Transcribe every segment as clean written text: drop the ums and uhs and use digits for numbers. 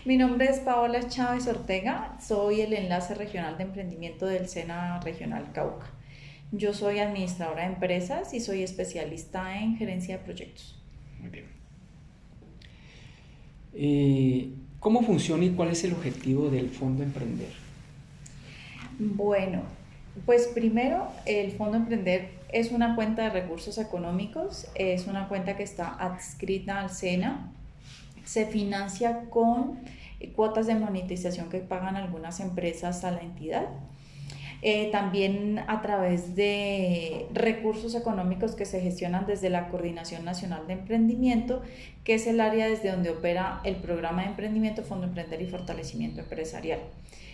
Mi nombre es Paola Chávez Ortega, soy el enlace regional de emprendimiento del SENA Regional Cauca. Yo soy administradora de empresas y soy especialista en gerencia de proyectos. Muy bien. ¿Cómo funciona y cuál es el objetivo del Fondo Emprender? Bueno, pues primero el Fondo Emprender es una cuenta de recursos económicos, es una cuenta que está adscrita al SENA, se financia con cuotas de monetización que pagan algunas empresas a la entidad. También a través de recursos económicos que se gestionan desde la Coordinación Nacional de Emprendimiento, que es el área desde donde opera el programa de emprendimiento, Fondo Emprender y Fortalecimiento Empresarial.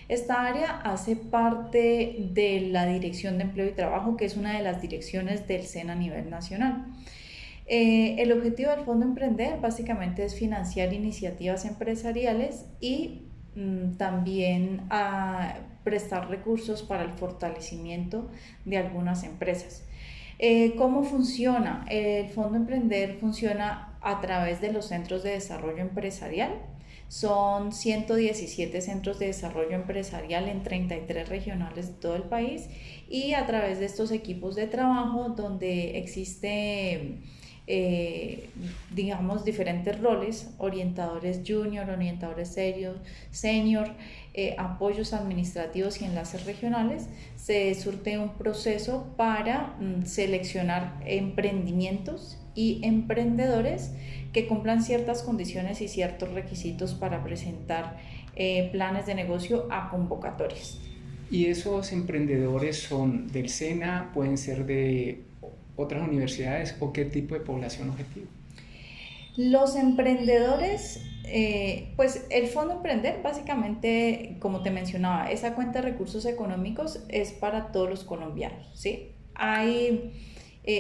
Esta área hace parte de la Dirección de Empleo y Trabajo, que es una de las direcciones del SENA a nivel nacional. El objetivo del Fondo Emprender básicamente es financiar iniciativas empresariales y también a prestar recursos para el fortalecimiento de algunas empresas. ¿Cómo funciona? El Fondo Emprender funciona a través de los centros de desarrollo empresarial. Son 117 centros de desarrollo empresarial en 33 regionales de todo el país y a través de estos equipos de trabajo donde existe digamos, diferentes roles, orientadores junior, orientadores senior, apoyos administrativos y enlaces regionales, se surte un proceso para seleccionar emprendimientos y emprendedores que cumplan ciertas condiciones y ciertos requisitos para presentar planes de negocio a convocatorias. ¿Y esos emprendedores son del SENA, pueden ser de otras universidades o qué tipo de población objetivo? Los emprendedores, pues el Fondo Emprender básicamente, como te mencionaba, esa cuenta de recursos económicos es para todos los colombianos, ¿sí? Hay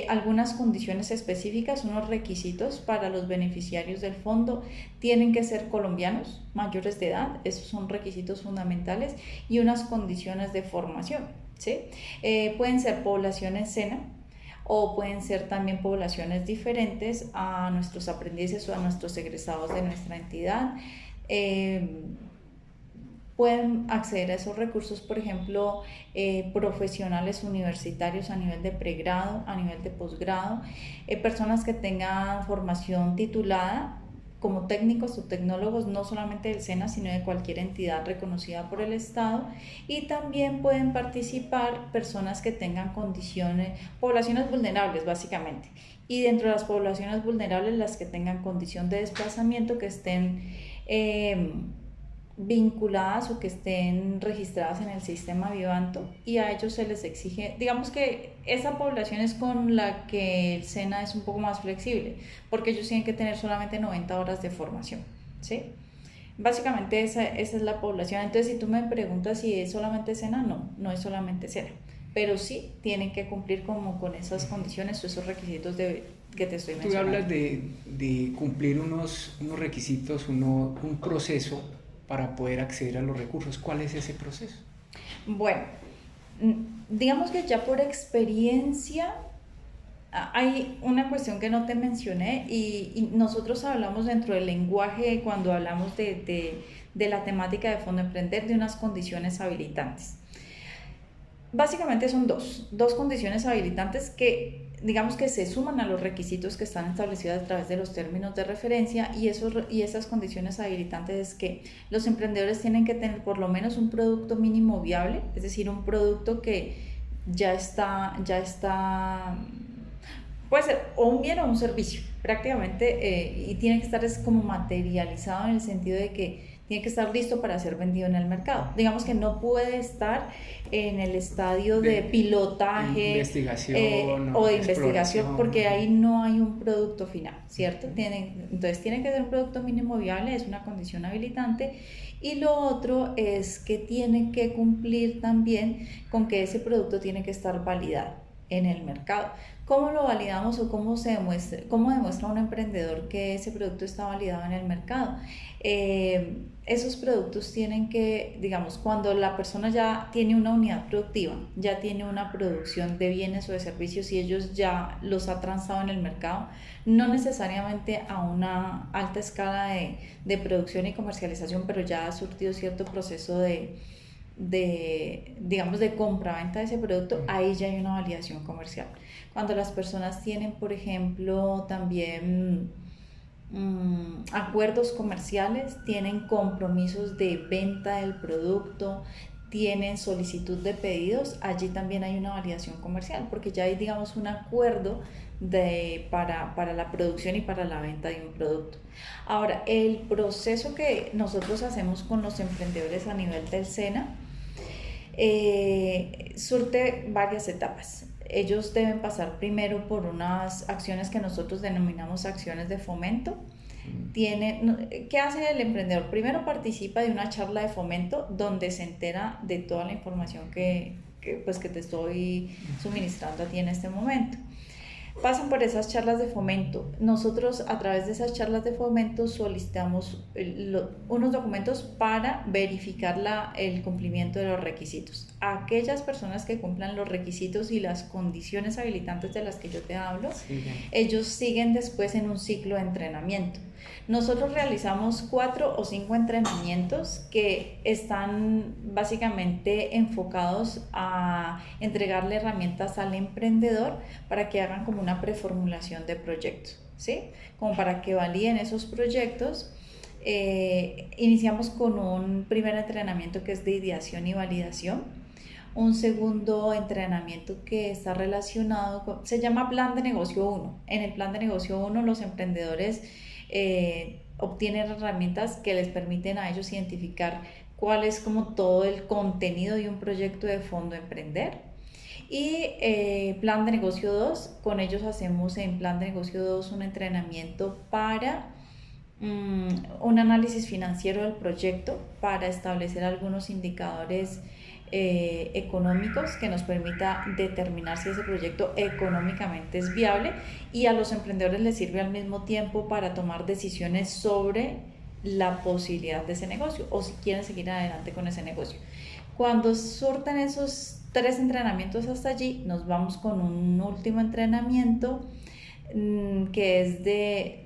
algunas condiciones específicas, unos requisitos para los beneficiarios del fondo, tienen que ser colombianos, mayores de edad, esos son requisitos fundamentales, y unas condiciones de formación, ¿sí? Pueden ser poblaciones SENA, o pueden ser también poblaciones diferentes a nuestros aprendices o a nuestros egresados de nuestra entidad. Eh, Pueden acceder a esos recursos, por ejemplo, profesionales universitarios a nivel de pregrado, a nivel de posgrado, personas que tengan formación titulada como técnicos o tecnólogos, no solamente del SENA, sino de cualquier entidad reconocida por el Estado, y también pueden participar personas que tengan condiciones, poblaciones vulnerables básicamente, y dentro de las poblaciones vulnerables las que tengan condición de desplazamiento, que estén vinculadas o que estén registradas en el sistema Vivanto, y a ellos se les exige, digamos que esa población es con la que el SENA es un poco más flexible, porque ellos tienen que tener solamente 90 horas de formación, ¿sí? Básicamente esa es la población. Entonces, si tú me preguntas si es solamente SENA, no, no es solamente SENA, pero sí tienen que cumplir como con esas condiciones o esos requisitos que te estoy Tú mencionando. hablas de cumplir unos requisitos, un proceso para poder acceder a los recursos. ¿Cuál es ese proceso? Bueno, digamos que ya por experiencia hay una cuestión que no te mencioné y nosotros hablamos dentro del lenguaje cuando hablamos de la temática de Fondo Emprender de unas condiciones habilitantes. Básicamente son dos condiciones habilitantes que digamos que se suman a los requisitos que están establecidos a través de los términos de referencia, y esas condiciones habilitantes es que los emprendedores tienen que tener por lo menos un producto mínimo viable, es decir, un producto que ya está puede ser o un bien o un servicio, prácticamente, y tiene que estar es como materializado en el sentido de que tiene que estar listo para ser vendido en el mercado. Digamos que no puede estar en el estadio de pilotaje Investigación o o de investigación, exploración. porque ahí no hay un producto final, ¿cierto? Entonces tiene que ser un producto mínimo viable, es una condición habilitante. Y lo otro es que tiene que cumplir también con que ese producto tiene que estar validado en el mercado. ¿Cómo lo validamos o cómo demuestra un emprendedor que ese producto está validado en el mercado? Esos productos tienen que, digamos, cuando la persona ya tiene una unidad productiva, ya tiene una producción de bienes o de servicios y ellos ya los ha transado en el mercado, no necesariamente a una alta escala de producción y comercialización, pero ya ha surtido cierto proceso digamos, de compra-venta de ese producto, ahí ya hay una validación comercial. Cuando las personas tienen, por ejemplo, también acuerdos comerciales, tienen compromisos de venta del producto, tienen solicitud de pedidos, allí también hay una validación comercial, porque ya hay, digamos, un acuerdo para la producción y para la venta de un producto. Ahora, el proceso que nosotros hacemos con los emprendedores a nivel del SENA surte varias etapas. Ellos deben pasar primero por unas acciones que nosotros denominamos acciones de fomento. ¿Qué hace el emprendedor? Primero participa de una charla de fomento donde se entera de toda la información pues, que te estoy suministrando a ti en este momento. Pasan por esas charlas de fomento. Nosotros a través de esas charlas de fomento solicitamos unos documentos para verificar el cumplimiento de los requisitos. Aquellas personas que cumplan los requisitos y las condiciones habilitantes de las que yo te hablo, sí, ellos siguen después en un ciclo de entrenamiento. Nosotros realizamos 4 o 5 entrenamientos que están básicamente enfocados a entregarle herramientas al emprendedor para que hagan como una preformulación de proyectos, ¿sí? Como para que validen esos proyectos. Iniciamos con un primer entrenamiento que es de ideación y validación. Un segundo entrenamiento que está relacionado se llama Plan de Negocio 1. En el Plan de Negocio 1 los emprendedores obtienen herramientas que les permiten a ellos identificar cuál es como todo el contenido de un proyecto de fondo emprender. Y Plan de Negocio 2, con ellos hacemos en Plan de Negocio 2 un entrenamiento para un análisis financiero del proyecto, para establecer algunos indicadores económicos que nos permita determinar si ese proyecto económicamente es viable, y a los emprendedores les sirve al mismo tiempo para tomar decisiones sobre la posibilidad de ese negocio o si quieren seguir adelante con ese negocio. Cuando surten esos 3 entrenamientos hasta allí, nos vamos con un último entrenamiento que es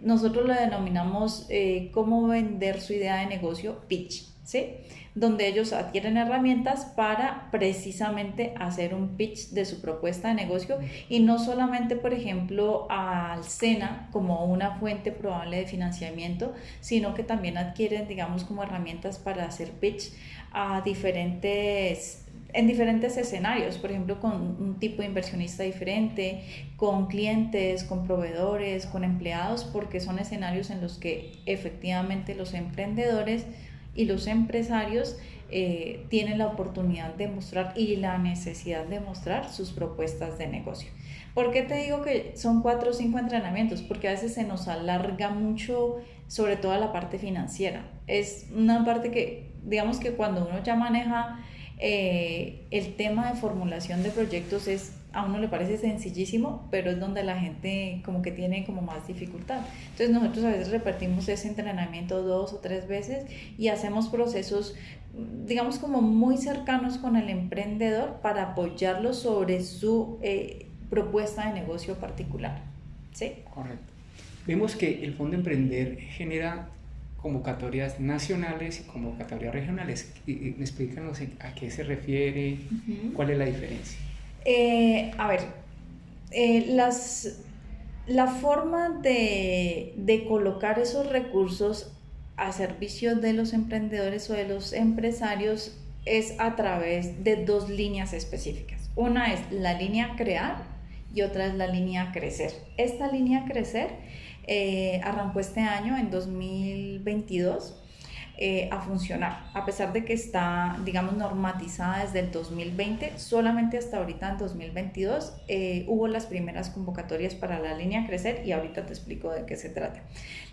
nosotros lo denominamos cómo vender su idea de negocio, pitch, ¿sí? Donde ellos adquieren herramientas para precisamente hacer un pitch de su propuesta de negocio, y no solamente, por ejemplo, al SENA como una fuente probable de financiamiento, sino que también adquieren, digamos, como herramientas para hacer pitch en diferentes escenarios, por ejemplo, con un tipo de inversionista diferente, con clientes, con proveedores, con empleados, porque son escenarios en los que efectivamente los emprendedores y los empresarios tienen la oportunidad de mostrar y la necesidad de mostrar sus propuestas de negocio. ¿Por qué te digo que son 4 o 5 entrenamientos? Porque a veces se nos alarga mucho, sobre todo la parte financiera. Es una parte que, digamos que cuando uno ya maneja el tema de formulación de proyectos, a uno le parece sencillísimo, pero es donde la gente como que tiene como más dificultad. Entonces nosotros a veces repartimos ese entrenamiento 2 o 3 veces y hacemos procesos, digamos, como muy cercanos con el emprendedor para apoyarlo sobre su propuesta de negocio particular, ¿sí? Correcto. Vemos que el Fondo Emprender genera convocatorias nacionales y convocatorias regionales. Explícanos a qué se refiere, cuál es la diferencia. La forma de colocar esos recursos a servicio de los emprendedores o de los empresarios es a través de 2 líneas específicas. Una es la línea Crear y otra es la línea Crecer. Esta línea Crecer arrancó este año, en 2022, a funcionar, a pesar de que está, digamos, normatizada desde el 2020, solamente hasta ahorita en 2022 hubo las primeras convocatorias para la línea Crecer, y ahorita te explico de qué se trata.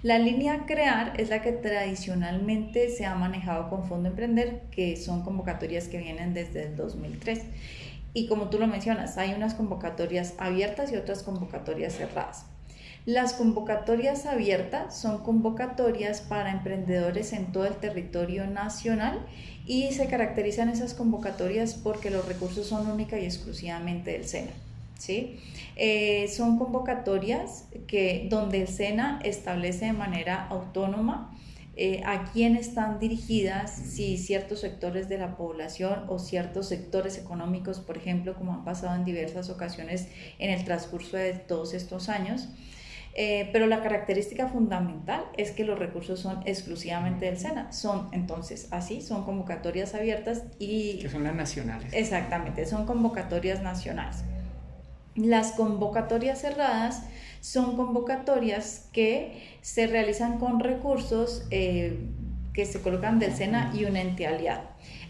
La línea Crear es la que tradicionalmente se ha manejado con Fondo Emprender, que son convocatorias que vienen desde el 2003. y como tú lo mencionas, hay unas convocatorias abiertas y otras convocatorias cerradas. Las convocatorias abiertas son convocatorias para emprendedores en todo el territorio nacional y se caracterizan esas convocatorias porque los recursos son única y exclusivamente del SENA. ¿Sí? Son convocatorias donde el SENA establece de manera autónoma a quién están dirigidas, si ciertos sectores de la población o ciertos sectores económicos, por ejemplo, como han pasado en diversas ocasiones en el transcurso de todos estos años. Pero la característica fundamental es que los recursos son exclusivamente del SENA. Son entonces así, son convocatorias abiertas y... Que son las nacionales. Exactamente, son convocatorias nacionales. Las convocatorias cerradas son convocatorias que se realizan con recursos que se colocan del SENA y un ente aliado.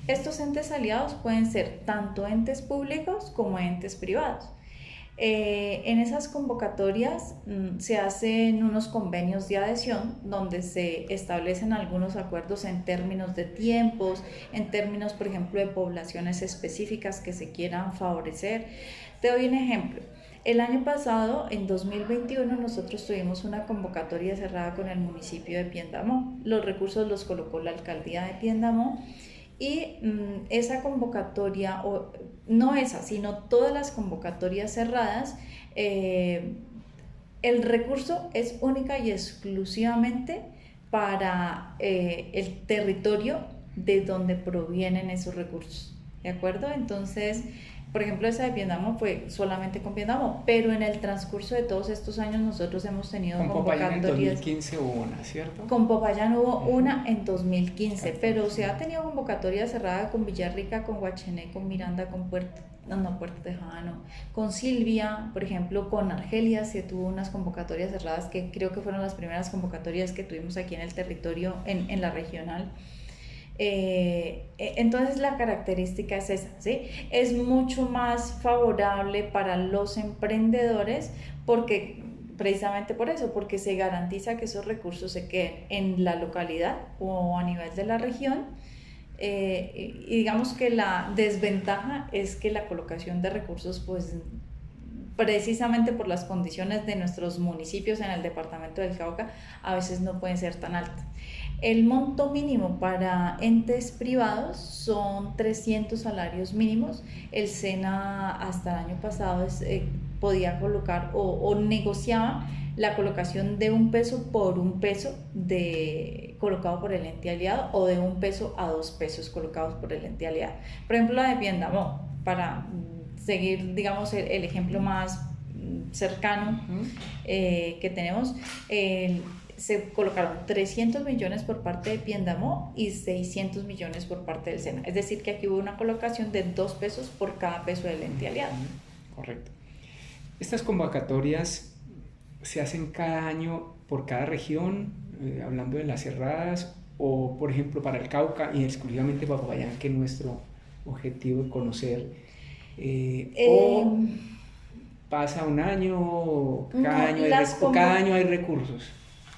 Estos entes aliados pueden ser tanto entes públicos como entes privados. En esas convocatorias se hacen unos convenios de adhesión donde se establecen algunos acuerdos en términos de tiempos, en términos, por ejemplo, de poblaciones específicas que se quieran favorecer. Te doy un ejemplo. El año pasado, en 2021, nosotros tuvimos una convocatoria cerrada con el municipio de Piendamó. Los recursos los colocó la alcaldía de Piendamó. Y esa convocatoria, no esa, sino todas las convocatorias cerradas, el recurso es única y exclusivamente para el territorio de donde provienen esos recursos, ¿de acuerdo? Entonces, por ejemplo, esa de Piendamó fue solamente con Piendamó, pero en el transcurso de todos estos años nosotros hemos tenido convocatorias. Con Popayán en 2015 hubo una, ¿cierto? Con Popayán hubo una en 2015, pero se ha tenido convocatoria cerrada con Villarrica, con Guachené, con Miranda, con Puerto Tejano, con Silvia, por ejemplo, con Argelia se tuvo unas convocatorias cerradas que creo que fueron las primeras convocatorias que tuvimos aquí en el territorio, en la regional. Entonces la característica es esa, ¿sí? Es mucho más favorable para los emprendedores porque precisamente por eso, porque se garantiza que esos recursos se queden en la localidad o a nivel de la región. Y digamos que la desventaja es que la colocación de recursos, pues precisamente por las condiciones de nuestros municipios en el departamento del Cauca, a veces no pueden ser tan altas. El monto mínimo para entes privados son 300 salarios mínimos. El SENA hasta el año pasado podía colocar o negociaba la colocación de $1 por $1 colocado por el ente aliado o de $1 a $2 colocados por el ente aliado. Por ejemplo, la de Piendamó, para seguir, digamos, el ejemplo más cercano que tenemos, se colocaron 300 millones por parte de Piendamó y 600 millones por parte del SENA. Es decir, que aquí hubo una colocación de $2 por cada peso del ente aliado. Correcto. Estas convocatorias se hacen cada año por cada región, hablando de las cerradas, o por ejemplo para el Cauca y exclusivamente para Popayán, que es nuestro objetivo de conocer, o pasa un año, cada año hay recursos.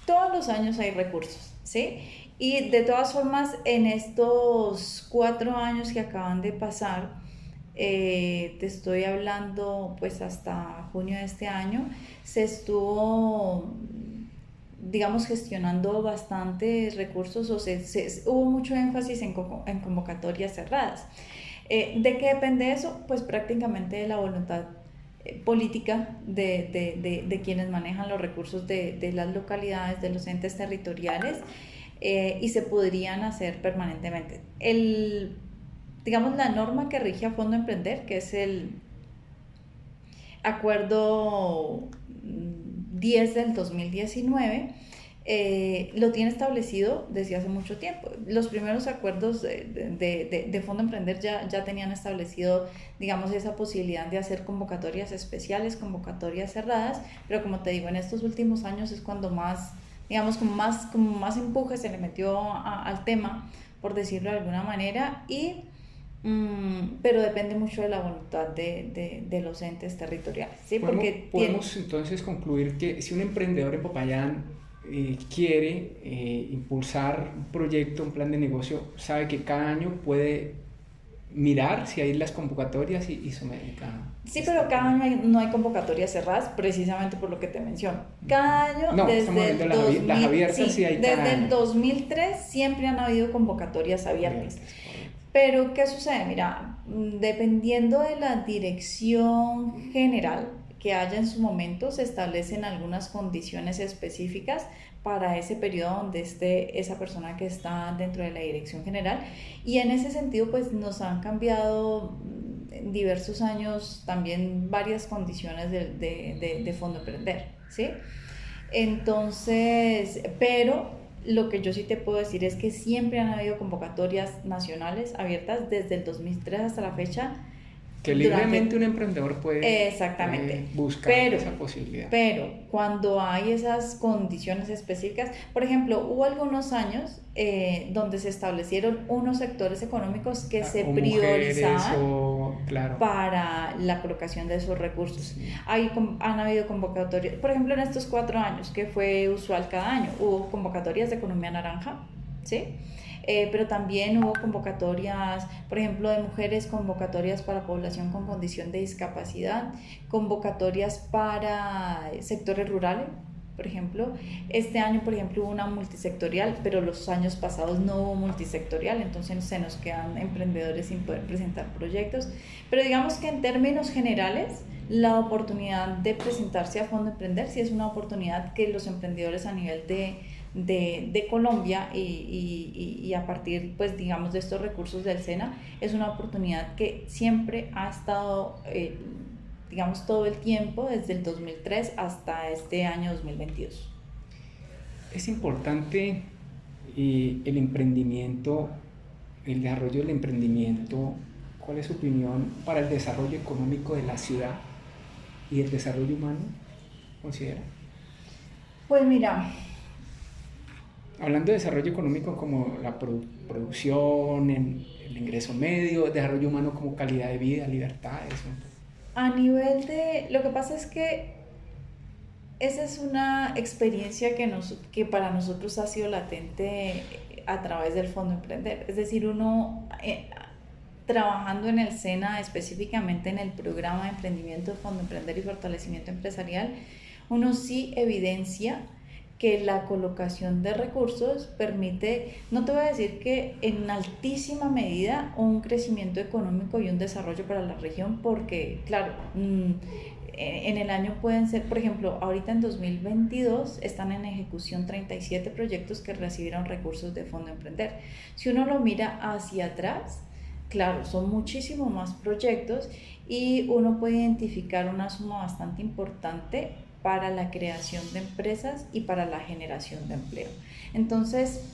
Todos los años hay recursos, ¿sí? Y de todas formas, en estos 4 años que acaban de pasar, te estoy hablando pues hasta junio de este año, se estuvo, digamos, gestionando bastantes recursos, o hubo mucho énfasis en convocatorias cerradas. ¿De qué depende eso? Pues prácticamente de la voluntad política de quienes manejan los recursos de las localidades, de los entes territoriales, y se podrían hacer permanentemente. Digamos, la norma que rige a Fondo Emprender, que es el Acuerdo 10 del 2019, lo tiene establecido desde hace mucho tiempo. Los primeros acuerdos de Fondo Emprender ya tenían establecido, digamos, esa posibilidad de hacer convocatorias especiales, convocatorias cerradas, pero como te digo, en estos últimos años es cuando más, digamos, como más empuje se le metió al tema, por decirlo de alguna manera, pero depende mucho de la voluntad de los entes territoriales, ¿sí? Podemos entonces concluir que si un emprendedor en Popayán quiere impulsar un proyecto, un plan de negocio, sabe que cada año puede mirar si hay las convocatorias y someter. Sí, pero cada año no hay convocatorias cerradas, precisamente por lo que te menciono. Cada año, No, desde estamos viendo el las abiertas, sí hay cada desde el año. 2003 siempre han habido convocatorias abiertas. Pero, ¿qué sucede? Mira, dependiendo de la dirección general que haya en su momento, se establecen algunas condiciones específicas para ese periodo donde esté esa persona que está dentro de la dirección general. Y en ese sentido, pues nos han cambiado en diversos años también varias condiciones de Fondo Emprender, ¿sí? Entonces, pero lo que yo sí te puedo decir es que siempre han habido convocatorias nacionales abiertas desde el 2003 hasta la fecha. Que libremente un emprendedor puede buscar esa posibilidad. Pero cuando hay esas condiciones específicas, por ejemplo, hubo algunos años donde se establecieron unos sectores económicos que se priorizaban para la colocación de esos recursos. Sí. Han habido convocatorias, por ejemplo, en estos 4 años, que fue usual cada año, hubo convocatorias de economía naranja, ¿sí? Pero también hubo convocatorias, por ejemplo, de mujeres, convocatorias para población con condición de discapacidad, convocatorias para sectores rurales, por ejemplo. Este año, por ejemplo, hubo una multisectorial, pero los años pasados no hubo multisectorial, entonces se nos quedan emprendedores sin poder presentar proyectos. Pero digamos que en términos generales, la oportunidad de presentarse a Fondo Emprender sí es una oportunidad que los emprendedores a nivel de Colombia y a partir, pues digamos, de estos recursos del SENA, es una oportunidad que siempre ha estado, digamos, todo el tiempo, desde el 2003 hasta este año 2022. Es importante el emprendimiento, el desarrollo del emprendimiento. ¿Cuál es su opinión para el desarrollo económico de la ciudad y el desarrollo humano? ¿Considera? Pues mira, hablando de desarrollo económico como la producción, el ingreso medio, el desarrollo humano como calidad de vida, libertad, eso. A nivel de... Lo que pasa es que esa es una experiencia que para nosotros ha sido latente a través del Fondo Emprender. Es decir, uno trabajando en el SENA, específicamente en el programa de emprendimiento, Fondo Emprender y Fortalecimiento Empresarial, uno sí evidencia que la colocación de recursos permite, no te voy a decir que en altísima medida, un crecimiento económico y un desarrollo para la región, porque claro, en el año pueden ser, por ejemplo, ahorita en 2022 están en ejecución 37 proyectos que recibieron recursos de Fondo Emprender. Si uno lo mira hacia atrás, claro, son muchísimos más proyectos y uno puede identificar una suma bastante importante para la creación de empresas y para la generación de empleo. Entonces,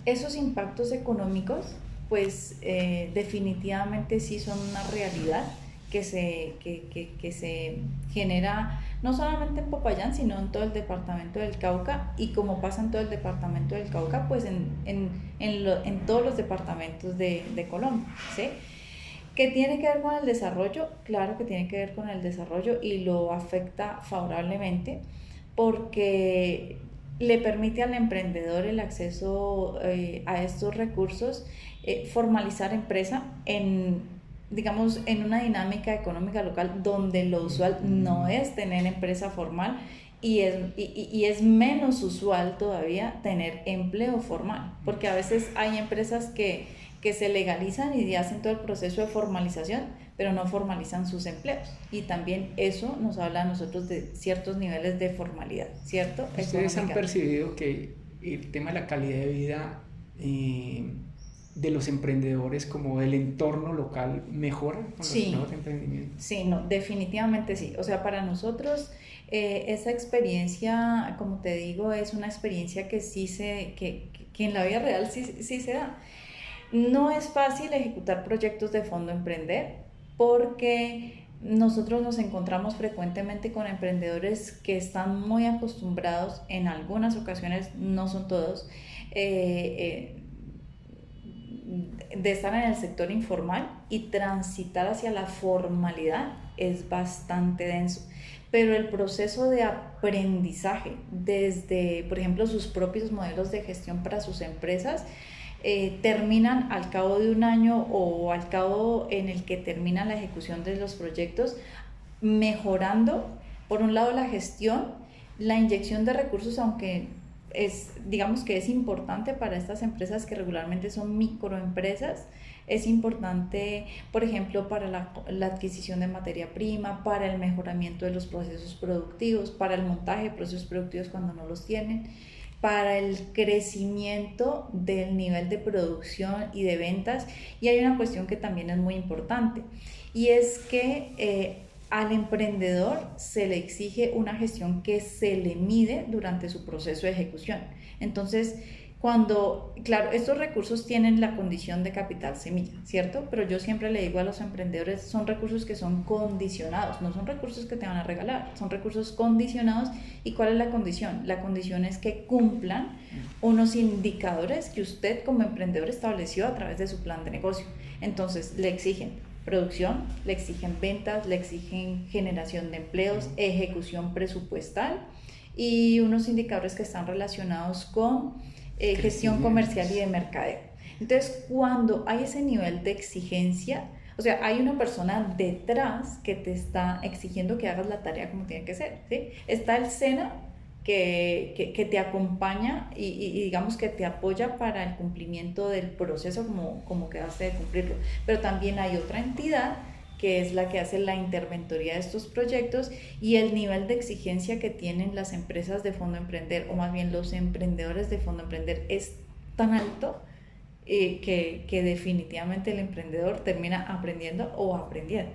esos impactos económicos, pues definitivamente sí son una realidad que se genera no solamente en Popayán, sino en todo el departamento del Cauca, y como pasa en todo el departamento del Cauca, pues en todos los departamentos de Colombia, ¿sí? ¿Qué tiene que ver con el desarrollo? Claro que tiene que ver con el desarrollo y lo afecta favorablemente porque le permite al emprendedor el acceso a estos recursos, formalizar empresa digamos, en una dinámica económica local donde lo usual no es tener empresa formal y es menos usual todavía tener empleo formal, porque a veces hay empresas que se legalizan y hacen todo el proceso de formalización, pero no formalizan sus empleos. Y también eso nos habla a nosotros de ciertos niveles de formalidad, ¿cierto? ¿Ustedes han percibido que el tema de la calidad de vida de los emprendedores como el entorno local mejora con los nuevos emprendimientos? Sí, no, definitivamente sí. O sea, para nosotros esa experiencia, como te digo, es una experiencia que sí que en la vida real sí se da. No es fácil ejecutar proyectos de Fondo Emprender porque nosotros nos encontramos frecuentemente con emprendedores que están muy acostumbrados, en algunas ocasiones, no son todos, de estar en el sector informal, y transitar hacia la formalidad es bastante denso. Pero el proceso de aprendizaje desde, por ejemplo, sus propios modelos de gestión para sus empresas, terminan al cabo de un año o al cabo en el que termina la ejecución de los proyectos, mejorando, por un lado, la gestión, la inyección de recursos, aunque digamos que es importante para estas empresas que regularmente son microempresas. Es importante, por ejemplo, para la adquisición de materia prima, para el mejoramiento de los procesos productivos, para el montaje de procesos productivos cuando no los tienen, para el crecimiento del nivel de producción y de ventas. Y hay una cuestión que también es muy importante, y es que al emprendedor se le exige una gestión que se le mide durante su proceso de ejecución. Entonces, claro, estos recursos tienen la condición de capital semilla, ¿cierto? Pero yo siempre le digo a los emprendedores, son recursos que son condicionados, no son recursos que te van a regalar, son recursos condicionados. ¿Y cuál es la condición? La condición es que cumplan unos indicadores que usted como emprendedor estableció a través de su plan de negocio. Entonces, le exigen producción, le exigen ventas, le exigen generación de empleos, ejecución presupuestal y unos indicadores que están relacionados con gestión comercial y de mercadeo. Entonces, cuando hay ese nivel de exigencia, o sea, hay una persona detrás que te está exigiendo que hagas la tarea como tiene que ser, ¿sí? Está el SENA que te acompaña y digamos que te apoya para el cumplimiento del proceso como quedaste de cumplirlo. Pero también hay otra entidad que es la que hace la interventoría de estos proyectos, y el nivel de exigencia que tienen las empresas de Fondo Emprender, o más bien los emprendedores de Fondo Emprender, es tan alto que definitivamente el emprendedor termina aprendiendo o aprendiendo.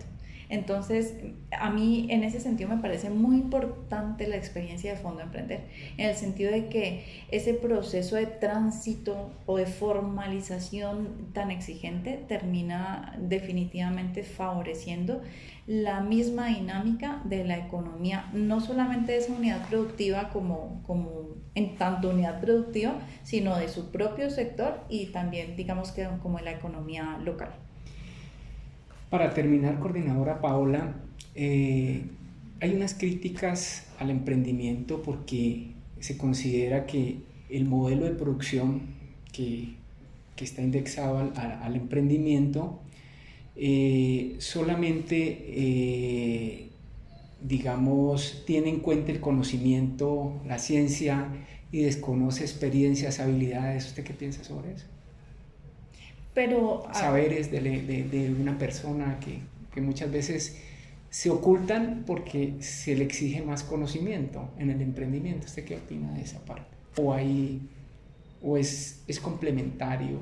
Entonces, a mí en ese sentido me parece muy importante la experiencia de Fondo Emprender, en el sentido de que ese proceso de tránsito o de formalización tan exigente termina definitivamente favoreciendo la misma dinámica de la economía, no solamente de esa unidad productiva como en tanto unidad productiva, sino de su propio sector y también digamos que como de la economía local. Para terminar, coordinadora Paola, hay unas críticas al emprendimiento porque se considera que el modelo de producción que está indexado al emprendimiento solamente, digamos, tiene en cuenta el conocimiento, la ciencia, y desconoce experiencias, habilidades. ¿Usted qué piensa sobre eso? Pero saberes de una persona que muchas veces se ocultan porque se le exige más conocimiento en el emprendimiento. ¿Usted qué opina de esa parte? ¿O es complementario?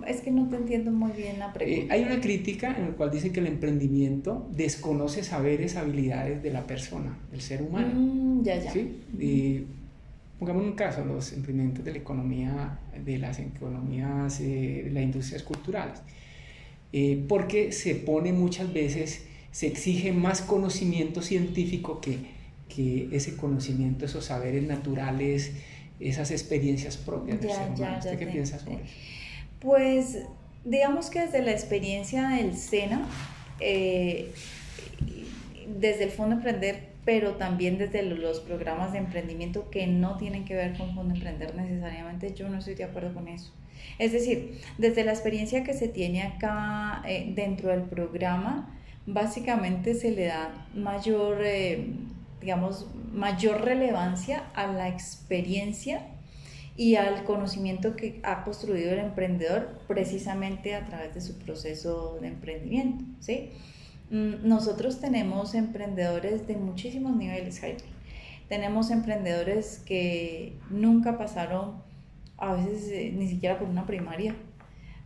Es que no te entiendo muy bien la pregunta. Hay una crítica en la cual dice que el emprendimiento desconoce saberes, habilidades de la persona, del ser humano. Ya. ¿Sí? Pongamos un caso, los emprendimientos de la economía, de las economías, de las industrias culturales, porque se pone muchas veces, se exige más conocimiento científico que ese conocimiento, esos saberes naturales, esas experiencias propias del ser humano. ¿Usted qué piensa sobre eso? Pues digamos que desde la experiencia del SENA, desde el Fondo Emprender, pero también desde los programas de emprendimiento que no tienen que ver con Fondo Emprender necesariamente, yo no estoy de acuerdo con eso. Es decir, desde la experiencia que se tiene acá dentro del programa, básicamente se le da mayor relevancia a la experiencia y al conocimiento que ha construido el emprendedor precisamente a través de su proceso de emprendimiento, ¿sí? Nosotros tenemos emprendedores de muchísimos niveles, Jaime. Tenemos emprendedores que nunca pasaron, a veces ni siquiera por una primaria,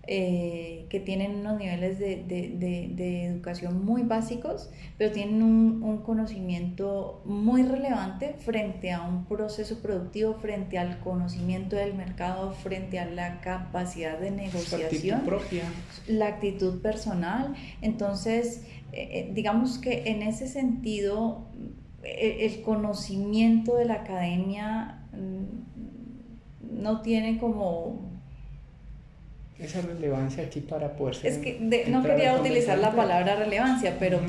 que tienen unos niveles de educación muy básicos, pero tienen un conocimiento muy relevante frente a un proceso productivo, frente al conocimiento del mercado, frente a la capacidad de negociación, propia, la actitud personal. Entonces, digamos que en ese sentido, el conocimiento de la academia no tiene como esa relevancia aquí para poder ser, es que no quería utilizar la palabra relevancia, pero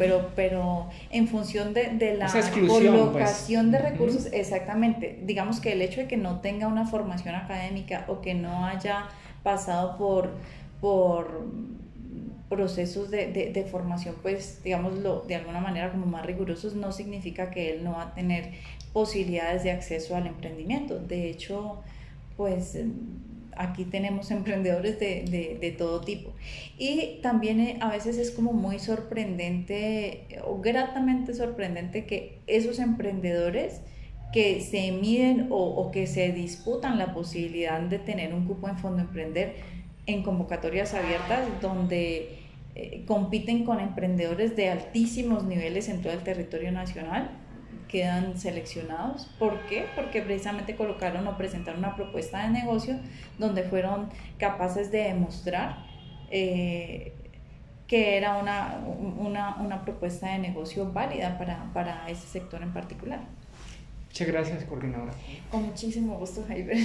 en función de la colocación de recursos, exactamente. Digamos que el hecho de que no tenga una formación académica o que no haya pasado por procesos de formación, pues digámoslo de alguna manera como más rigurosos, no significa que él no va a tener posibilidades de acceso al emprendimiento. De hecho, pues aquí tenemos emprendedores de todo tipo. Y también a veces es como muy sorprendente o gratamente sorprendente que esos emprendedores que se miden o que se disputan la posibilidad de tener un cupo en Fondo Emprender en convocatorias abiertas donde compiten con emprendedores de altísimos niveles en todo el territorio nacional, quedan seleccionados. ¿Por qué? Porque precisamente colocaron o presentaron una propuesta de negocio donde fueron capaces de demostrar que era una propuesta de negocio válida para ese sector en particular. Muchas gracias, coordinadora. Con muchísimo gusto, Javier.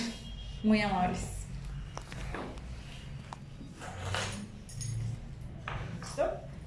Muy amables.